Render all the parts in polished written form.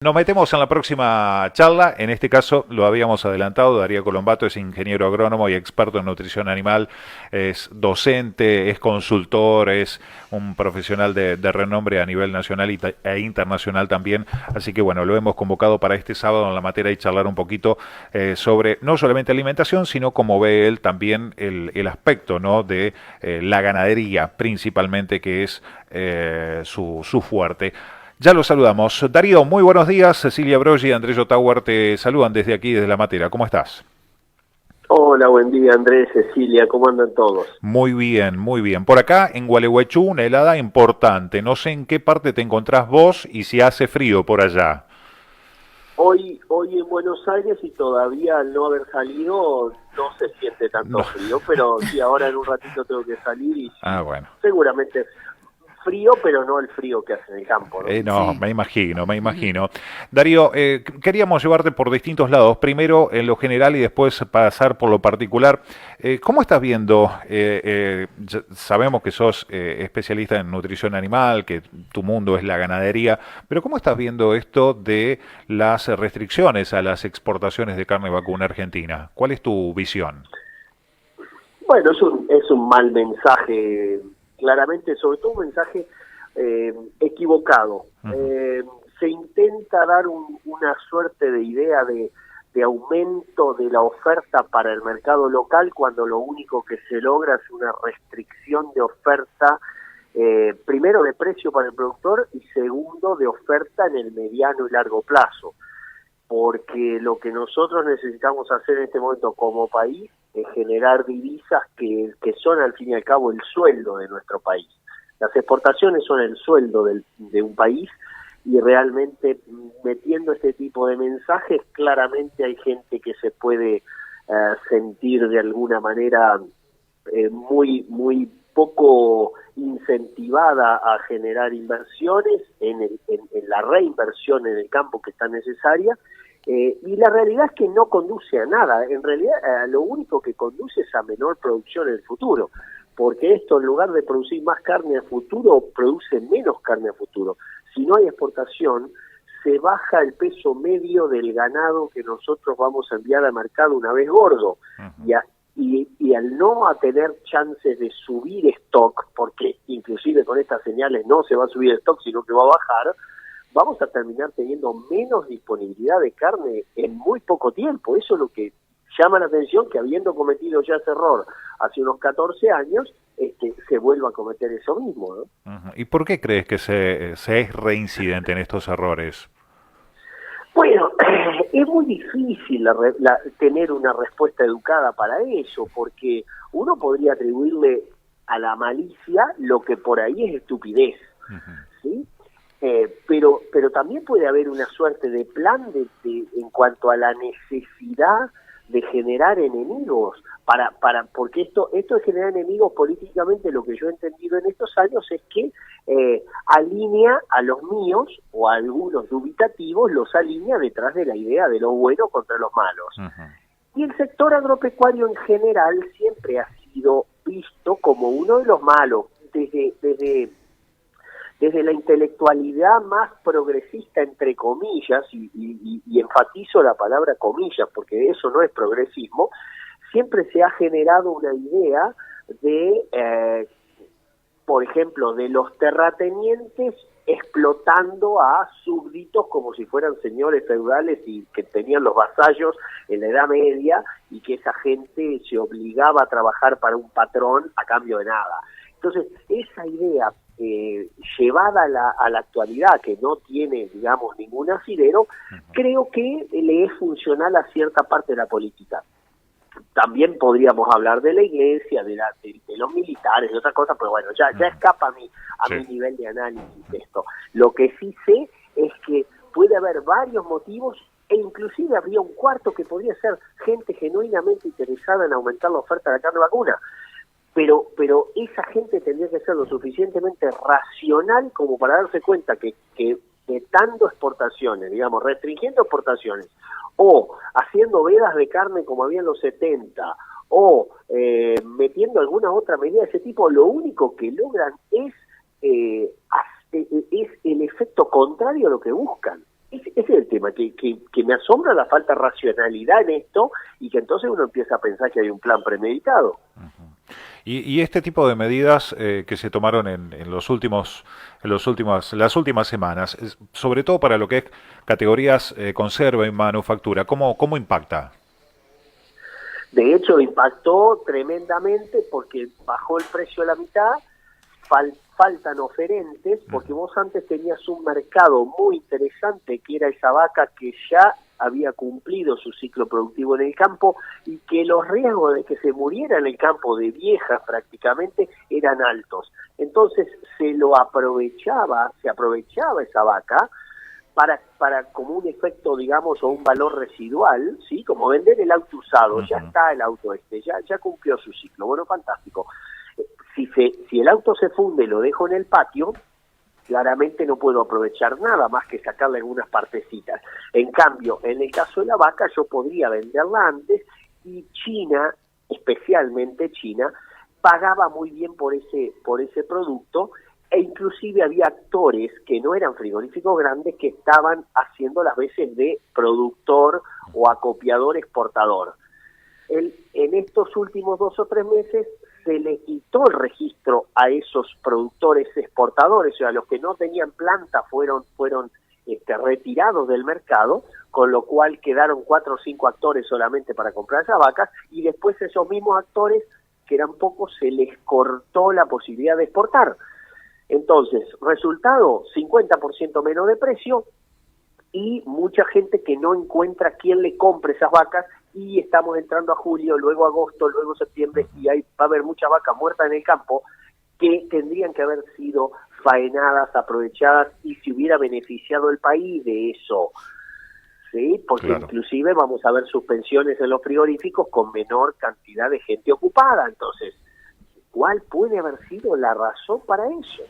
Nos metemos en la próxima charla, en este caso lo habíamos adelantado, Darío Colombato es ingeniero agrónomo y experto en nutrición animal, es docente, es consultor, es un profesional de renombre a nivel nacional e internacional también, así que bueno, lo hemos convocado para este sábado en la materia y charlar un poquito sobre no solamente alimentación, sino como ve él también el aspecto, ¿no?, de la ganadería principalmente, que es su fuerte. Ya lo saludamos. Darío, muy buenos días. Cecilia Broggi y Andrés Ottawa te saludan desde aquí, desde la Matera. ¿Cómo estás? Hola, buen día Andrés, Cecilia, ¿cómo andan todos? Muy bien, muy bien. Por acá, en Gualeguaychú, una helada importante. No sé en qué parte te encontrás vos y si hace frío por allá. Hoy en Buenos Aires y todavía al no haber salido no se siente No. tanto frío, pero sí, ahora en un ratito tengo que salir y Ah, sí, bueno. seguramente frío, pero no el frío que hace en el campo, ¿no? No, me imagino, me imagino. Darío, queríamos llevarte por distintos lados. Primero en lo general y después pasar por lo particular. ¿Cómo estás viendo? Sabemos que sos especialista en nutrición animal, que tu mundo es la ganadería, pero ¿cómo estás viendo esto de las restricciones a las exportaciones de carne vacuna argentina? ¿Cuál es tu visión? Bueno, es un mal mensaje, claramente, sobre todo un mensaje equivocado. Ujú. Se intenta dar una suerte de idea de aumento de la oferta para el mercado local cuando lo único que se logra es una restricción de oferta, primero de precio para el productor y segundo de oferta en el mediano y largo plazo, porque lo que nosotros necesitamos hacer en este momento como país es generar divisas que son al fin y al cabo el sueldo de nuestro país. Las exportaciones son el sueldo de un país y realmente metiendo este tipo de mensajes claramente hay gente que se puede sentir de alguna manera muy poco incentivada a generar inversiones en la reinversión en el campo que está necesaria, y la realidad es que no conduce a nada. En realidad lo único que conduce es a menor producción en el futuro, porque esto en lugar de producir más carne a futuro produce menos carne a futuro. Si no hay exportación, se baja el peso medio del ganado que nosotros vamos a enviar al mercado una vez gordo. Ujú. Y al no a tener chances de subir stock, porque inclusive con estas señales no se va a subir stock, sino que va a bajar, vamos a terminar teniendo menos disponibilidad de carne en muy poco tiempo. Eso es lo que llama la atención, que habiendo cometido ya ese error hace unos 14 años, se vuelva a cometer eso mismo, ¿no? Ujú. ¿Y por qué crees que se es reincidente en estos errores? Bueno, es muy difícil tener una respuesta educada para eso, porque uno podría atribuirle a la malicia lo que por ahí es estupidez, Ujú. ¿sí? Pero también puede haber una suerte de plan en cuanto a la necesidad de generar enemigos, porque esto de generar enemigos políticamente, lo que yo he entendido en estos años es que alinea a los míos o a algunos dubitativos, los alinea detrás de la idea de lo bueno contra los malos. Ujú. Y el sector agropecuario en general siempre ha sido visto como uno de los malos, desde la intelectualidad más progresista, entre comillas, y enfatizo la palabra comillas, porque eso no es progresismo, siempre se ha generado una idea por ejemplo, de los terratenientes explotando a súbditos como si fueran señores feudales y que tenían los vasallos en la Edad Media y que esa gente se obligaba a trabajar para un patrón a cambio de nada. Entonces, esa idea llevada a la actualidad, que no tiene, digamos, ningún asidero, creo que le es funcional a cierta parte de la política. También podríamos hablar de la iglesia, de los militares, de otras cosas, pero bueno, ya escapa a Sí. mi nivel de análisis de esto. Lo que sí sé es que puede haber varios motivos e inclusive habría un cuarto que podría ser gente genuinamente interesada en aumentar la oferta de la carne vacuna. Pero esa gente tendría que ser lo suficientemente racional como para darse cuenta que vetando exportaciones, digamos, restringiendo exportaciones, o haciendo vedas de carne como había en los 70, o metiendo alguna otra medida de ese tipo, lo único que logran es el efecto contrario a lo que buscan. Ese es el tema, que me asombra la falta de racionalidad en esto y que entonces uno empieza a pensar que hay un plan premeditado. Y este tipo de medidas que se tomaron las últimas semanas, sobre todo para lo que es categorías conserva y manufactura, ¿cómo impacta? De hecho, impactó tremendamente porque bajó el precio a la mitad, faltan oferentes, porque vos antes tenías un mercado muy interesante, que era esa vaca que ya había cumplido su ciclo productivo en el campo y que los riesgos de que se muriera en el campo de vieja prácticamente eran altos. Entonces se aprovechaba esa vaca para como un efecto, digamos, o un valor residual, ¿sí? Como vender el auto usado, ya está el auto ya cumplió su ciclo, bueno, fantástico. Si el auto se funde y lo dejo en el patio, claramente no puedo aprovechar nada más que sacarle algunas partecitas. En cambio, en el caso de la vaca, yo podría venderla antes y China, especialmente China, pagaba muy bien por ese producto, e inclusive había actores que no eran frigoríficos grandes que estaban haciendo las veces de productor o acopiador exportador. En estos últimos 2 o 3 meses se le quitó el registro a esos productores exportadores, o sea, los que no tenían planta fueron retirados del mercado, con lo cual quedaron 4 o 5 actores solamente para comprar esas vacas, y después esos mismos actores, que eran pocos, se les cortó la posibilidad de exportar. Entonces, resultado, 50% menos de precio y mucha gente que no encuentra quién le compre esas vacas, y estamos entrando a julio, luego agosto, luego septiembre, y va a haber muchas vacas muertas en el campo que tendrían que haber sido faenadas, aprovechadas, y se hubiera beneficiado el país de eso, ¿sí? Porque claro, inclusive vamos a ver suspensiones en los frigoríficos con menor cantidad de gente ocupada. Entonces, ¿cuál puede haber sido la razón para eso?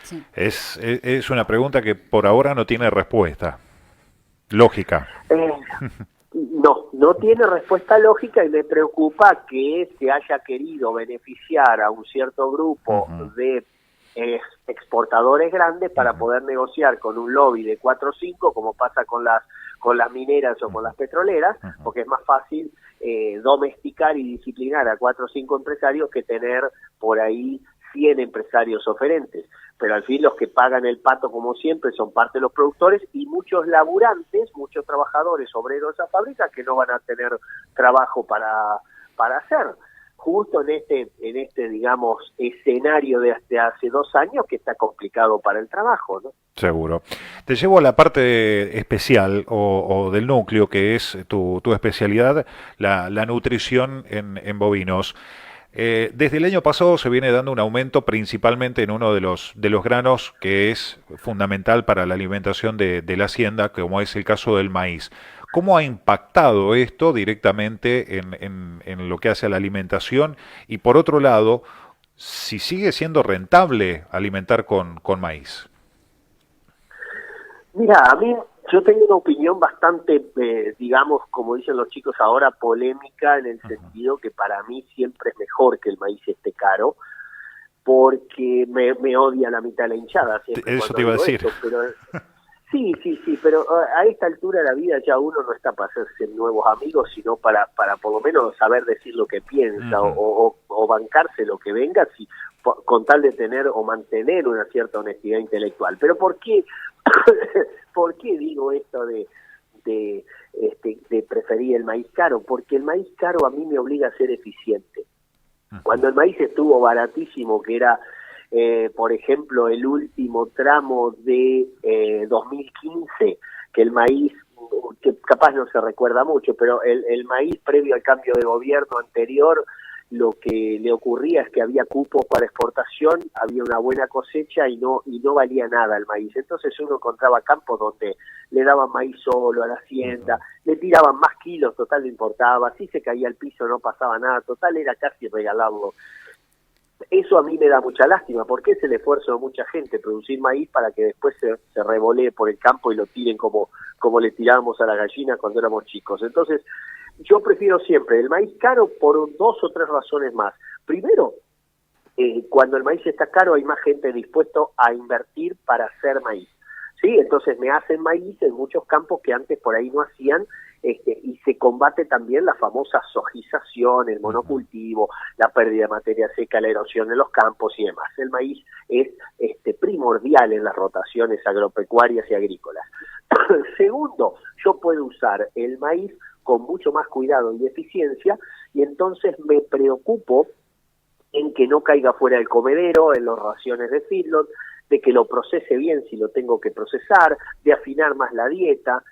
Sí. Es una pregunta que por ahora no tiene respuesta lógica. No tiene respuesta lógica, y me preocupa que se haya querido beneficiar a un cierto grupo de exportadores grandes para poder negociar con un lobby de 4 o 5, como pasa con las mineras o con las petroleras, porque es más fácil domesticar y disciplinar a 4 o 5 empresarios que tener por ahí 100 empresarios oferentes. Pero al fin los que pagan el pato, como siempre, son parte de los productores y muchos laburantes, muchos trabajadores, obreros de esa fábrica que no van a tener trabajo para hacer. Justo en este digamos, escenario de hasta hace 2 años que está complicado para el trabajo, ¿no? Seguro. Te llevo a la parte especial o del núcleo, que es tu especialidad, la nutrición en bovinos. Desde el año pasado se viene dando un aumento principalmente en uno de los granos que es fundamental para la alimentación de la hacienda, como es el caso del maíz. ¿Cómo ha impactado esto directamente en lo que hace a la alimentación? Y por otro lado, si sigue siendo rentable alimentar con maíz. Mira, yo tengo una opinión bastante, digamos, como dicen los chicos ahora, polémica, en el sentido que para mí siempre es mejor que el maíz esté caro, porque me odia la mitad de la hinchada. Eso te iba a decir. Esto, pero, sí, pero a esta altura de la vida ya uno no está para hacerse nuevos amigos, sino para por lo menos saber decir lo que piensa o bancarse lo que venga, con tal de tener o mantener una cierta honestidad intelectual. Pero ¿por qué digo esto de preferir el maíz caro? Porque el maíz caro a mí me obliga a ser eficiente. Cuando el maíz estuvo baratísimo, que era, por ejemplo, el último tramo de 2015, que el maíz, que capaz no se recuerda mucho, pero el maíz previo al cambio de gobierno anterior, lo que le ocurría es que había cupos para exportación, había una buena cosecha y no valía nada el maíz. Entonces uno encontraba campos donde le daban maíz solo a la hacienda, le tiraban más kilos, total no importaba, si se caía al piso no pasaba nada, total era casi regalarlo. Eso a mí me da mucha lástima, porque es el esfuerzo de mucha gente producir maíz para que después se revolee por el campo y lo tiren como le tirábamos a la gallina cuando éramos chicos. Entonces, yo prefiero siempre el maíz caro por 2 o 3 razones más. Primero, cuando el maíz está caro hay más gente dispuesta a invertir para hacer maíz. ¿sí? Entonces me hacen maíz en muchos campos que antes por ahí no hacían, y se combate también la famosa sojización, el monocultivo, la pérdida de materia seca, la erosión en los campos y demás. El maíz es primordial en las rotaciones agropecuarias y agrícolas. Segundo, yo puedo usar el maíz con mucho más cuidado y eficiencia, y entonces me preocupo en que no caiga fuera del comedero, en las raciones de feedlot, de que lo procese bien si lo tengo que procesar, de afinar más la dieta.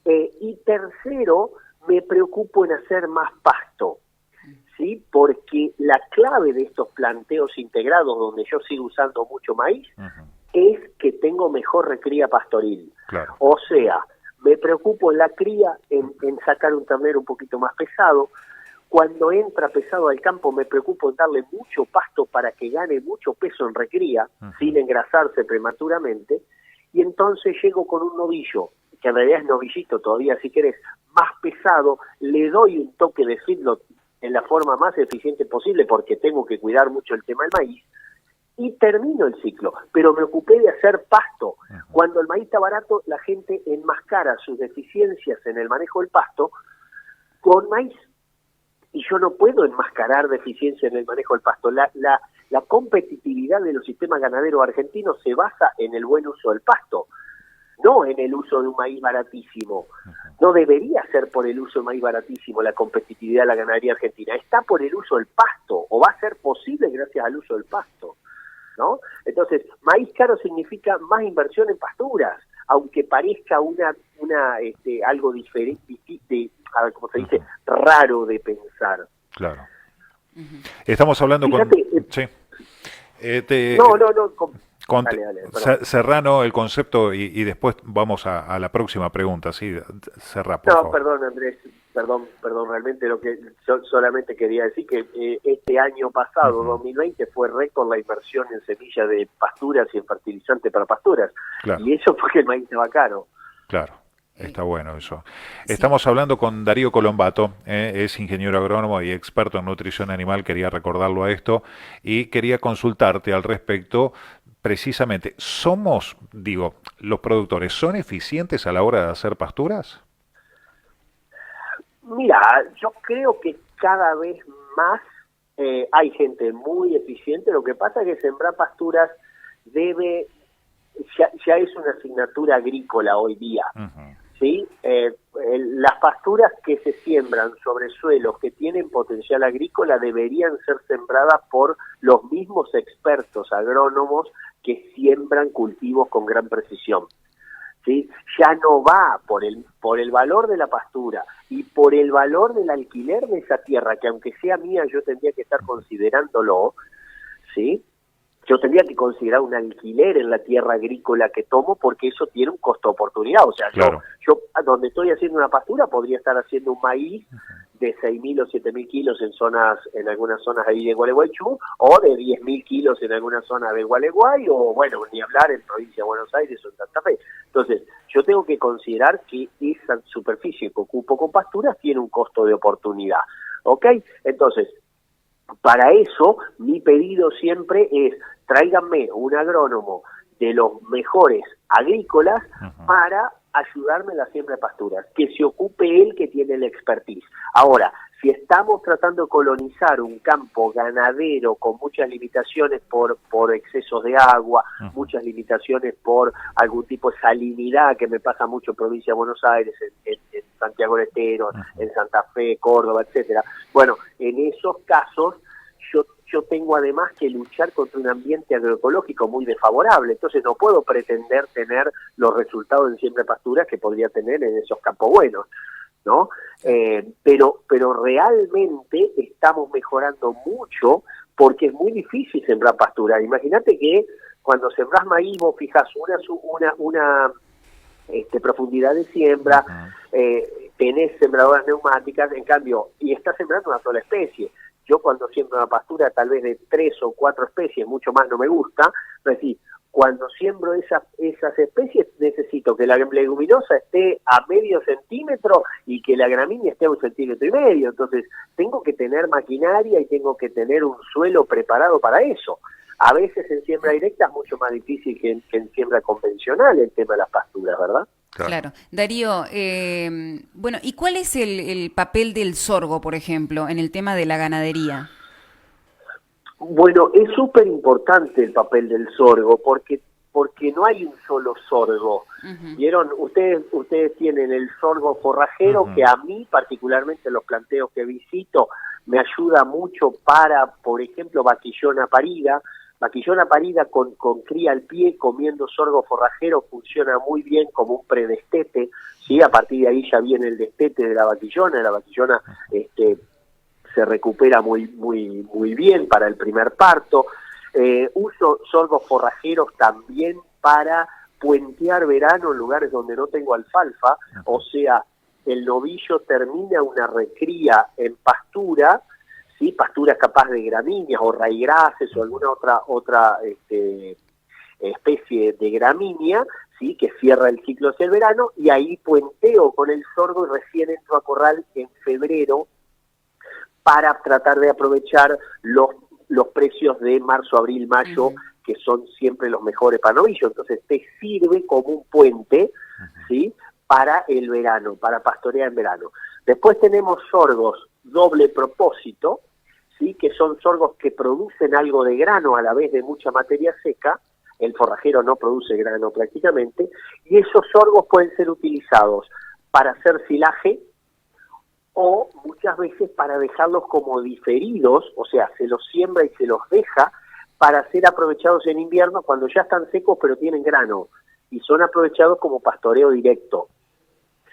Y tercero, me preocupo en hacer más pasto, ¿sí? Porque la clave de estos planteos integrados, donde yo sigo usando mucho maíz, es que tengo mejor recría pastoril. Claro. O sea, me preocupo en la cría, en sacar un ternero un poquito más pesado. Cuando entra pesado al campo, me preocupo en darle mucho pasto para que gane mucho peso en recría, sin engrasarse prematuramente, y entonces llego con un novillo, que en realidad es novillito todavía, si querés, más pesado, le doy un toque de feedlot en la forma más eficiente posible, porque tengo que cuidar mucho el tema del maíz, y termino el ciclo, pero me ocupé de hacer pasto. Cuando el maíz está barato, la gente enmascara sus deficiencias en el manejo del pasto con maíz, y yo no puedo enmascarar deficiencia en el manejo del pasto. La competitividad de los sistemas ganaderos argentinos se basa en el buen uso del pasto, no en el uso de un maíz baratísimo. No debería ser por el uso de maíz baratísimo la competitividad de la ganadería argentina, está por el uso del pasto, o va a ser posible gracias al uso del pasto, ¿no? Entonces, maíz caro significa más inversión en pasturas, aunque parezca algo diferente, como se dice, raro de pensar. Claro. Estamos hablando. Fíjate, Sí. Dale, cerrano el concepto y después vamos a la próxima pregunta, sí, cerrá, por favor. Perdón, Andrés, perdón, realmente lo que yo solamente quería decir que este año pasado, 2020, fue récord la inversión en semilla de pasturas y en fertilizante para pasturas, claro. Y eso porque el maíz estaba caro. Claro. Está bueno eso. Sí. Estamos hablando con Darío Colombato, es ingeniero agrónomo y experto en nutrición animal, quería recordarlo a esto, y quería consultarte al respecto. Precisamente, los productores, ¿son eficientes a la hora de hacer pasturas? Mira, yo creo que cada vez más hay gente muy eficiente. Lo que pasa es que sembrar pasturas ya es una asignatura agrícola hoy día. ¿Sí? Las pasturas que se siembran sobre suelos que tienen potencial agrícola deberían ser sembradas por los mismos expertos agrónomos que siembran cultivos con gran precisión. ¿Sí? Ya no va por el valor de la pastura y por el valor del alquiler de esa tierra, que aunque sea mía yo tendría que estar considerándolo, ¿sí? Yo tendría que considerar un alquiler en la tierra agrícola que tomo, porque eso tiene un costo de oportunidad. O sea, claro. yo donde estoy haciendo una pastura podría estar haciendo un maíz de 6.000 o 7.000 kilos en algunas zonas ahí de Gualeguaychú, o de 10.000 kilos en alguna zona de Gualeguay, o bueno, ni hablar en provincia de Buenos Aires o en Santa Fe. Entonces, yo tengo que considerar que esa superficie que ocupo con pasturas tiene un costo de oportunidad. ¿Ok? Entonces, para eso, mi pedido siempre es: tráiganme un agrónomo de los mejores agrícolas para ayudarme en la siembra de pasturas, que se ocupe él, que tiene la expertise. Ahora, si estamos tratando de colonizar un campo ganadero con muchas limitaciones por excesos de agua, muchas limitaciones por algún tipo de salinidad, que me pasa mucho en provincia de Buenos Aires, en Santiago del Estero, en Santa Fe, Córdoba, etcétera. Bueno, en esos casos yo tengo además que luchar contra un ambiente agroecológico muy desfavorable, entonces no puedo pretender tener los resultados en siembra de pasturas que podría tener en esos campos buenos, ¿no? Pero realmente estamos mejorando mucho, porque es muy difícil sembrar pastura. Imagínate que cuando sembrás maíz vos fijás una profundidad de siembra, tenés sembradoras neumáticas, en cambio, y estás sembrando una sola especie. Yo cuando siembro una pastura tal vez de 3 o 4 especies, mucho más no me gusta, es decir, cuando siembro esas especies necesito que la leguminosa esté a medio centímetro y que la gramínea esté a 1,5 centímetros. Entonces tengo que tener maquinaria y tengo que tener un suelo preparado para eso. A veces en siembra directa es mucho más difícil que en siembra convencional el tema de las pasturas, ¿verdad? Claro. Darío, bueno, ¿y cuál es el papel del sorgo, por ejemplo, en el tema de la ganadería? Bueno, es súper importante el papel del sorgo porque no hay un solo sorgo. ¿Vieron? Ustedes tienen el sorgo forrajero, que a mí particularmente en los planteos que visito me ayuda mucho para, por ejemplo, vaquillona parida. Vaquillona parida con cría al pie, comiendo sorgo forrajero, funciona muy bien como un predestete, ¿sí? A partir de ahí ya viene el destete de la vaquillona se recupera muy bien para el primer parto. Uso sorgos forrajeros también para puentear verano en lugares donde no tengo alfalfa, o sea, el novillo termina una recría en pastura, ¿sí? Pastura capaz de gramíneas o raigrases o alguna otra especie de gramínea, ¿sí? Que cierra el ciclo hacia el verano, y ahí puenteo con el sorgo y recién entro a corral en febrero para tratar de aprovechar los precios de marzo, abril, mayo, que son siempre los mejores para novillo. Entonces te sirve como un puente, ¿sí? Para el verano, para pastorear en verano. Después tenemos sorgos doble propósito, ¿sí? Que son sorgos que producen algo de grano a la vez de mucha materia seca. El forrajero no produce grano prácticamente, y esos sorgos pueden ser utilizados para hacer silaje o muchas veces para dejarlos como diferidos, o sea, se los siembra y se los deja para ser aprovechados en invierno cuando ya están secos pero tienen grano, y son aprovechados como pastoreo directo,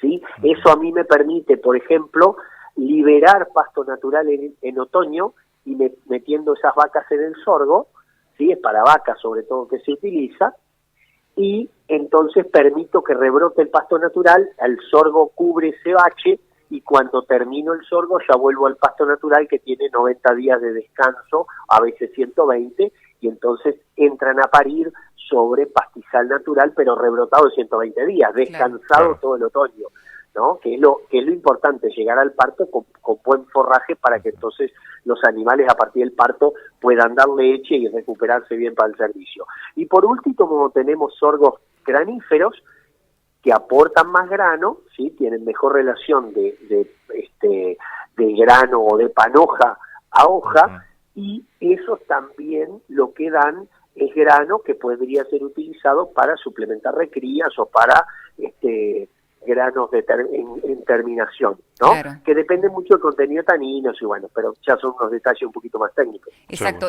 ¿sí? Eso a mí me permite, por ejemplo, liberar pasto natural en otoño y metiendo esas vacas en el sorgo, ¿sí? Es para vacas sobre todo que se utiliza, y entonces permito que rebrote el pasto natural, el sorgo cubre ese bache, y cuando termino el sorgo ya vuelvo al pasto natural que tiene 90 días de descanso, a veces 120, y entonces entran a parir sobre pastizal natural, pero rebrotado de 120 días, descansado todo el otoño, ¿no? Que es lo importante, llegar al parto con buen forraje para que entonces los animales a partir del parto puedan dar leche y recuperarse bien para el servicio. Y por último tenemos sorgos graníferos, que aportan más grano, ¿sí? Tienen mejor relación de grano o de panoja a hoja, y esos también lo que dan es grano que podría ser utilizado para suplementar recrías o para granos en terminación, ¿no? Claro. Que depende mucho del contenido de taninos y bueno, pero ya son unos detalles un poquito más técnicos. Exacto.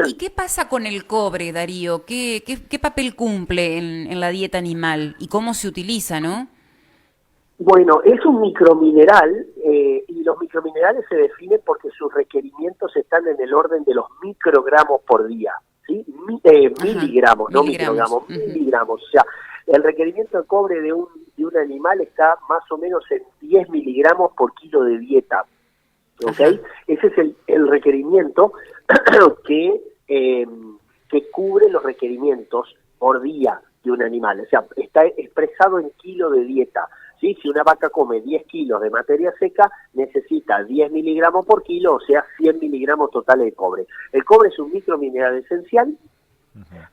¿Y qué pasa con el cobre, Darío? ¿Qué papel cumple en la dieta animal y cómo se utiliza, no? Bueno, es un micromineral y los microminerales se definen porque sus requerimientos están en el orden de los microgramos por día, ¿sí? Miligramos, no microgramos, miligramos. O sea, el requerimiento de cobre de un animal está más o menos en 10 miligramos por kilo de dieta, ¿ok? Ese es el requerimiento que cubre los requerimientos por día de un animal. O sea, está expresado en kilo de dieta, ¿sí? Si una vaca come 10 kilos de materia seca, necesita 10 miligramos por kilo, o sea, 100 miligramos totales de cobre. El cobre es un micromineral esencial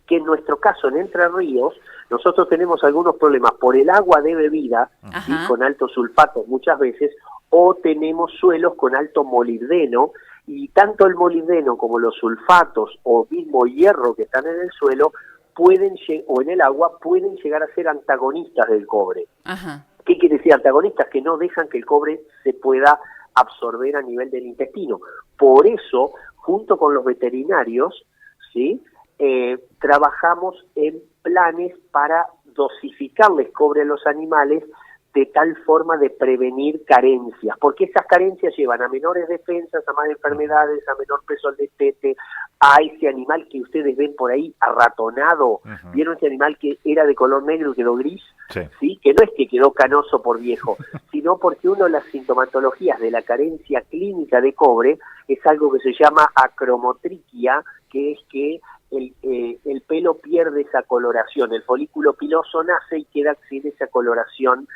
que en nuestro caso en Entre Ríos nosotros tenemos algunos problemas por el agua de bebida, ¿sí? Con altos sulfatos muchas veces, o tenemos suelos con alto molibdeno, y tanto el molibdeno como los sulfatos o mismo hierro que están en el suelo o en el agua pueden llegar a ser antagonistas del cobre. ¿Qué quiere decir antagonistas? Que no dejan que el cobre se pueda absorber a nivel del intestino. Por eso, junto con los veterinarios, ¿sí? Trabajamos en planes para dosificarles cobre a los animales de tal forma de prevenir carencias, porque esas carencias llevan a menores defensas, a más enfermedades, a menor peso al destete, a ese animal que ustedes ven por ahí arratonado. ¿Vieron ese animal que era de color negro y quedó gris? Sí. Que no es que quedó canoso por viejo, sino porque una de las sintomatologías de la carencia clínica de cobre es algo que se llama acromotriquia, que es que el pelo pierde esa coloración, el folículo piloso nace y queda sin esa coloración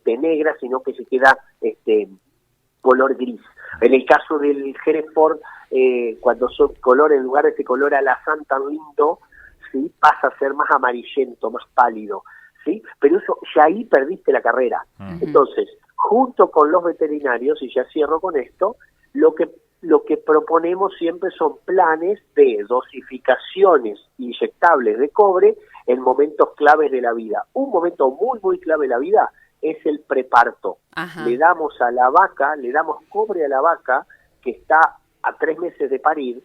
negra, sino que se queda color gris. En el caso del Hereford, cuando son color, en lugar de ese color alazán tan lindo, ¿sí?, pasa a ser más amarillento, más pálido, ¿sí? Pero eso, ya ahí perdiste la carrera. Entonces, junto con los veterinarios, y ya cierro con esto, lo que proponemos siempre son planes de dosificaciones inyectables de cobre en momentos claves de la vida. Un momento muy, muy clave de la vida es el preparto. Ajá. Le damos cobre a la vaca que está a 3 meses de parir,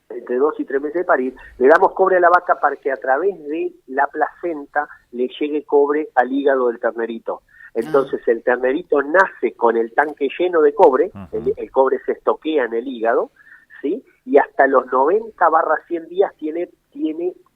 entre 2 y 3 meses de parir, le damos cobre a la vaca para que a través de la placenta le llegue cobre al hígado del ternerito. Entonces el ternerito nace con el tanque lleno de cobre, el cobre se estoquea en el hígado, ¿sí? Y hasta los 90/100 días tiene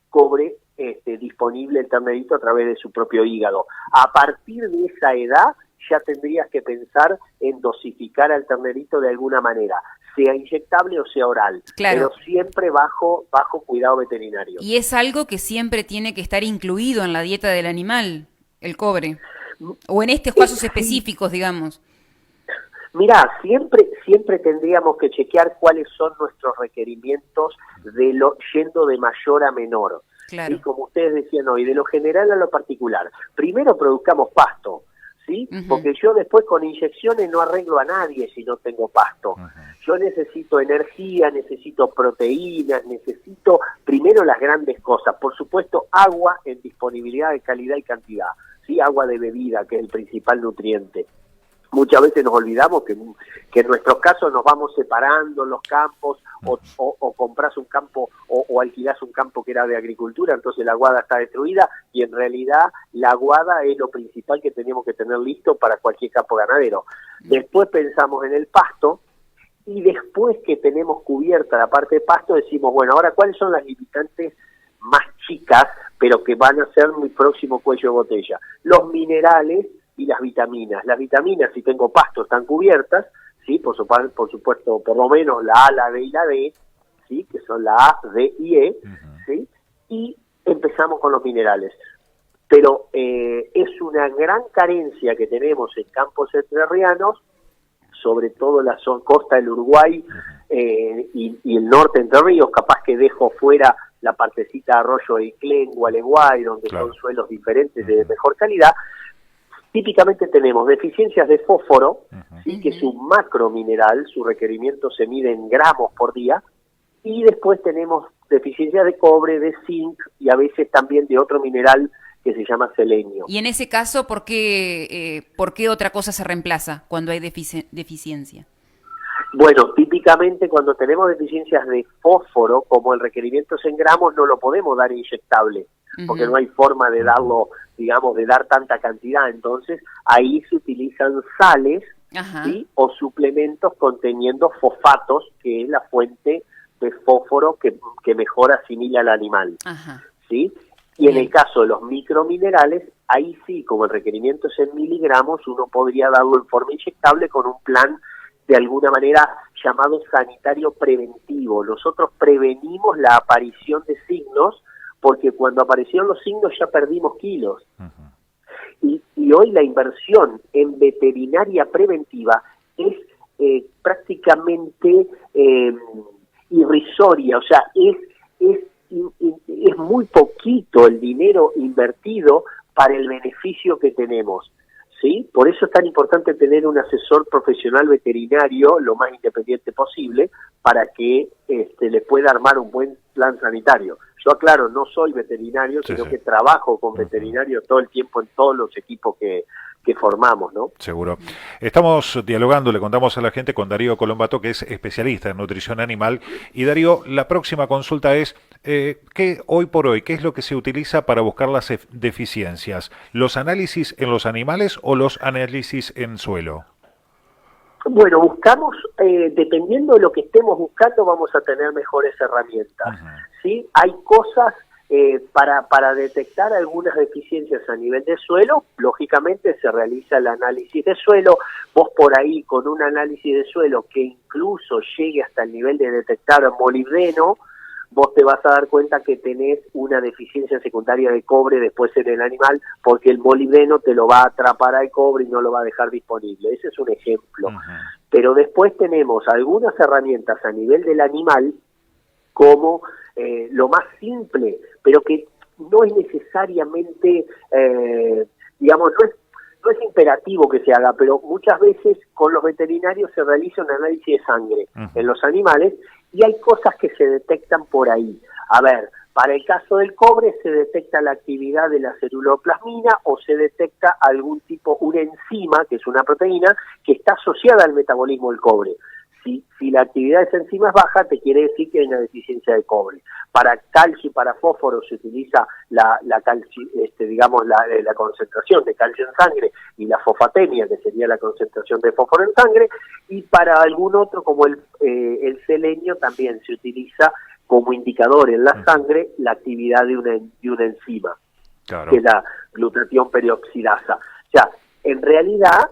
cobre disponible el ternerito a través de su propio hígado. A partir de esa edad ya tendrías que pensar en dosificar al ternerito de alguna manera, sea inyectable o sea oral, claro, pero siempre bajo cuidado veterinario. Y es algo que siempre tiene que estar incluido en la dieta del animal, el cobre, o en estos casos específicos, digamos. Mirá, siempre tendríamos que chequear cuáles son nuestros requerimientos yendo de mayor a menor. Claro. Y como ustedes decían hoy, de lo general a lo particular. Primero produzcamos pasto, ¿sí? Porque yo después con inyecciones no arreglo a nadie si no tengo pasto. Yo necesito energía, necesito proteínas, necesito primero las grandes cosas. Por supuesto, agua en disponibilidad de calidad y cantidad, ¿sí? Agua de bebida, que es el principal nutriente. Muchas veces nos olvidamos que en nuestros casos nos vamos separando en los campos o compras un campo o alquilás un campo que era de agricultura, entonces la aguada está destruida y en realidad la aguada es lo principal que tenemos que tener listo para cualquier campo ganadero. Después pensamos en el pasto y después que tenemos cubierta la parte de pasto decimos, bueno, ahora ¿cuáles son las limitantes más chicas pero que van a ser mi próximo cuello de botella? Los minerales y las vitaminas. Las vitaminas, si tengo pasto, están cubiertas, ¿sí? Por supuesto, por lo menos la A, la B y la D, ¿sí? Que son la A, D y E, ¿sí? Y empezamos con los minerales. Pero es una gran carencia que tenemos en campos entrerrianos, sobre todo la costa del Uruguay y el norte de Entre Ríos, capaz que dejo fuera la partecita de Arroyo de Iclén, Gualeguay, donde son suelos diferentes de mejor calidad. Típicamente tenemos deficiencias de fósforo, ¿sí? Que es un macromineral, su requerimiento se mide en gramos por día, y después tenemos deficiencias de cobre, de zinc y a veces también de otro mineral que se llama selenio. Y en ese caso, ¿por qué otra cosa se reemplaza cuando hay deficiencia? Bueno, típicamente cuando tenemos deficiencias de fósforo, como el requerimiento es en gramos, no lo podemos dar inyectable, porque no hay forma de darlo, digamos, de dar tanta cantidad. Entonces, ahí se utilizan sales, ¿sí? O suplementos conteniendo fosfatos, que es la fuente de fósforo que mejor asimila al animal, ¿sí? Y en el caso de los microminerales, ahí sí, como el requerimiento es en miligramos, uno podría darlo en forma inyectable con un plan de alguna manera llamado sanitario preventivo. Nosotros prevenimos la aparición de signos, porque cuando aparecieron los signos ya perdimos kilos. Y hoy la inversión en veterinaria preventiva es prácticamente irrisoria, o sea, es muy poquito el dinero invertido para el beneficio que tenemos, ¿sí? Por eso es tan importante tener un asesor profesional veterinario lo más independiente posible para que le pueda armar un buen plan sanitario. Yo aclaro, no soy veterinario, sino que trabajo con veterinarios todo el tiempo en todos los equipos que formamos, ¿no? Seguro. Estamos dialogando, le contamos a la gente con Darío Colombato, que es especialista en nutrición animal. Y Darío, la próxima consulta es, ¿qué hoy por hoy, qué es lo que se utiliza para buscar las deficiencias? ¿Los análisis en los animales o los análisis en suelo? Bueno, buscamos, dependiendo de lo que estemos buscando, vamos a tener mejores herramientas, ¿sí? Hay cosas para detectar algunas deficiencias a nivel de suelo. Lógicamente se realiza el análisis de suelo. Vos por ahí con un análisis de suelo que incluso llegue hasta el nivel de detectar molibdeno, vos te vas a dar cuenta que tenés una deficiencia secundaria de cobre después en el animal, porque el molibdeno te lo va a atrapar al cobre y no lo va a dejar disponible. Ese es un ejemplo. Pero después tenemos algunas herramientas a nivel del animal, como lo más simple, pero que no es necesariamente, digamos, no es imperativo que se haga, pero muchas veces con los veterinarios se realiza un análisis de sangre en los animales y hay cosas que se detectan por ahí. A ver, para el caso del cobre se detecta la actividad de la ceruloplasmina o se detecta algún tipo, una enzima, que es una proteína, que está asociada al metabolismo del cobre. Si la actividad de esa enzima es baja, te quiere decir que hay una deficiencia de cobre. Para calcio y para fósforo se utiliza la concentración de calcio en sangre y la fosfatemia, que sería la concentración de fósforo en sangre, y para algún otro, como el selenio, también se utiliza como indicador en la sangre la actividad de una enzima, claro, que es la glutatión perioxidasa. O sea, en realidad,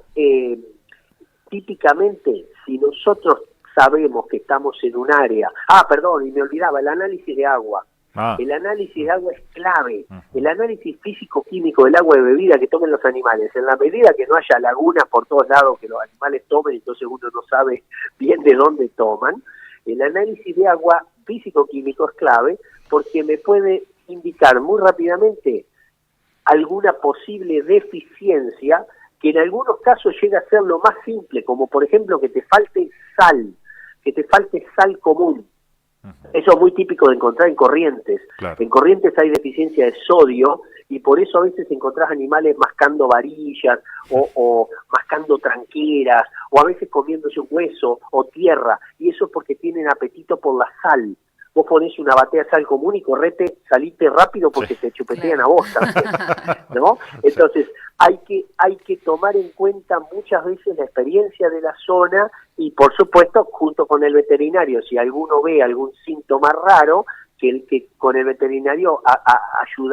típicamente, si nosotros sabemos que estamos en un área... y me olvidaba, el análisis de agua. El análisis de agua es clave. El análisis físico-químico del agua de bebida que tomen los animales, en la medida que no haya lagunas por todos lados que los animales tomen, entonces uno no sabe bien de dónde toman, el análisis de agua físico-químico es clave porque me puede indicar muy rápidamente alguna posible deficiencia, que en algunos casos llega a ser lo más simple, como por ejemplo que te falte sal común. Eso es muy típico de encontrar en corrientes. Claro. En corrientes hay deficiencia de sodio y por eso a veces encontrás animales mascando varillas o mascando tranqueras o a veces comiéndose un hueso o tierra, y eso es porque tienen apetito por la sal. Vos ponés una batea de sal común y salite rápido porque te chupetean a vos también, ¿no? Entonces, hay que tomar en cuenta muchas veces la experiencia de la zona y, por supuesto, junto con el veterinario, si alguno ve algún síntoma raro, que con el veterinario ayudar